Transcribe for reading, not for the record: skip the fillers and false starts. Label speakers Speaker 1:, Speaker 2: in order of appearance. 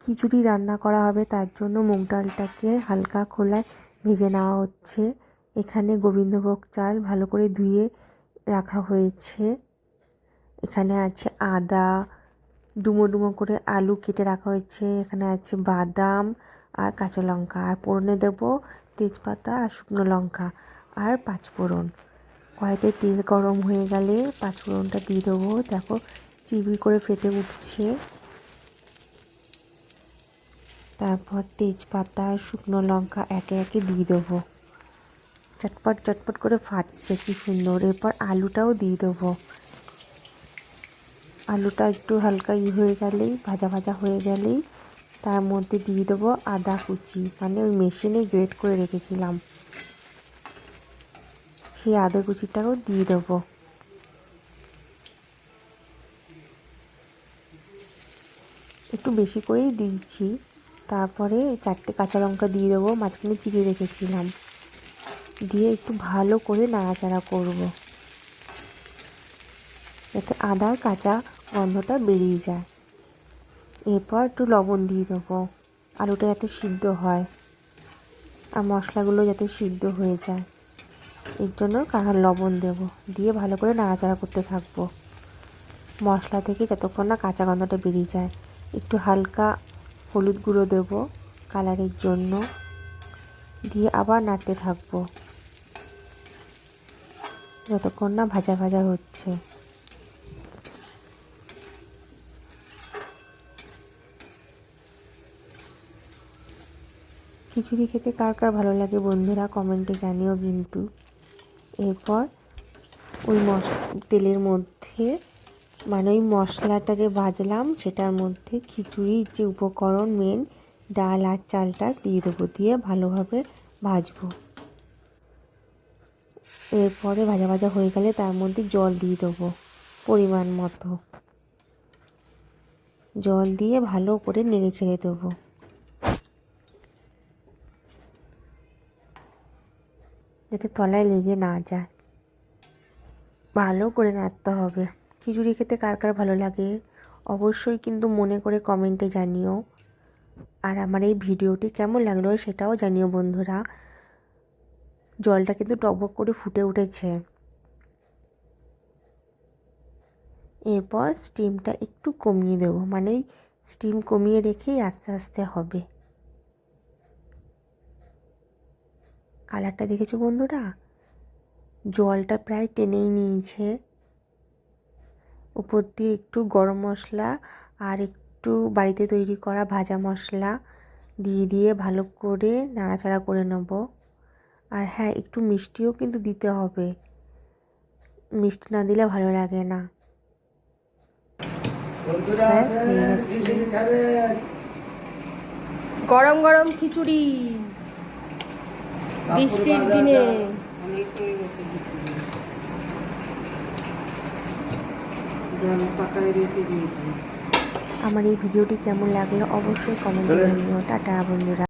Speaker 1: খিচুড়ি রান্না করা হবে, তার জন্য মুগ ডালটাকে হালকা খোলায় ভেজে নেওয়া হচ্ছে। এখানে গোবিন্দভোগ চাল ভালো করে ধুয়ে রাখা হয়েছে। এখানে আছে আদা, ডুমো ডুমো করে আলু কেটে রাখা হয়েছে। এখানে আছে বাদাম আর কাঁচা লঙ্কা, আর ফোড়নে দেবো তেজপাতা আর শুকনো লঙ্কা আর পাঁচফোড়ন। কড়াইতে তেল গরম হয়ে গেলে পাঁচফোড়নটা দিয়ে দেবো। দেখো চিবি করে ফেটে উঠছে। তারপর তেজপাতা আর শুকনো লঙ্কা একে একে দিয়ে দেবো। চটপট চটপট করে ফাটছে, কি সুন্দর। এরপর আলুটাও দিয়ে দেবো। আলুটা একটু হালকা হয়ে গেলেই, ভাজা ভাজা হয়ে গেলেই তার মধ্যে দিয়ে দেবো আদা কুচি, মানে ওই মেশিনে গ্রেট করে রেখেছিলাম সেই আদা কুচিটাও দিয়ে দেবো। একটু বেশি করেই দিয়েছি। তারপরে 4টে কাঁচা লঙ্কা দিয়ে দেবো, মাঝখানে চিড়ে রেখেছিলাম, দিয়ে একটু ভালো করে নাড়াচাড়া করব যাতে আদার কাঁচা গন্ধটা বেরিয়ে যায়। এরপর একটু লবণ দিয়ে দেবো, আলুটা যাতে সিদ্ধ হয় আর মশলাগুলো যাতে সিদ্ধ হয়ে যায়, এর জন্য লবণ দেবো। দিয়ে ভালো করে নাড়াচাড়া করতে থাকবো মশলা থেকে যতক্ষণ না কাঁচা গন্ধটা বেরিয়ে যায়। একটু হালকা হলুদ গুঁড়ো দেবো কালারের জন্য, দিয়ে আবার নাড়তে থাকবো যতক্ষণ না ভাজা ভাজা হচ্ছে। খিচুড়ি খেতে কার কার ভালো লাগে বন্ধুরা কমেন্টে জানিও কিন্তু। এরপর ওই তেলের মধ্যে, মানে ওই মশলাটা যে ভাজলাম সেটার মধ্যে খিচুড়ির যে উপকরণ মেন ডাল আর চালটা দিয়ে দেবো, দিয়ে ভালোভাবে ভাজবো। এরপরে ভাজা ভাজা হয়ে গেলে তার মধ্যে জল দিয়ে দেবো পরিমাণ মতো। জল দিয়ে ভালো করে নেড়ে ছেড়ে দেবো যাতে তলায় লেগে না যায়। ভালো করে নাড়তে হবে। খিচুড়ি খেতে কার কার ভালো লাগে অবশ্যই কিন্তু মনে করে কমেন্টে জানিও। আর আমার এই ভিডিওটি কেমন লাগলো সেটাও জানিও বন্ধুরা। জলটা কিন্তু টকবক করে ফুটে উঠেছে। এরপর স্টিমটা একটু কমিয়ে দেবো, মানে স্টিম কমিয়ে রেখেই আস্তে আস্তে হবে। কালারটা দেখেছো বন্ধুরা, জলটা প্রায় টেনেই নিয়েছে। উপর দিয়ে একটু গরম মশলা আর একটু বাড়িতে তৈরি করা ভাজা মশলা দিয়ে ভালো করে নাড়াচাড়া করে নেব। আর হ্যাঁ, একটু মিষ্টিও কিন্তু দিতে হবে, মিষ্টি না দিলে ভালো লাগে না।
Speaker 2: গরম গরম খিচুড়ি বৃষ্টির দিনে।
Speaker 1: আমার এই ভিডিওটি কেমন লাগলো অবশ্যই কমেন্টে জানিও। টাটা বন্ধুরা।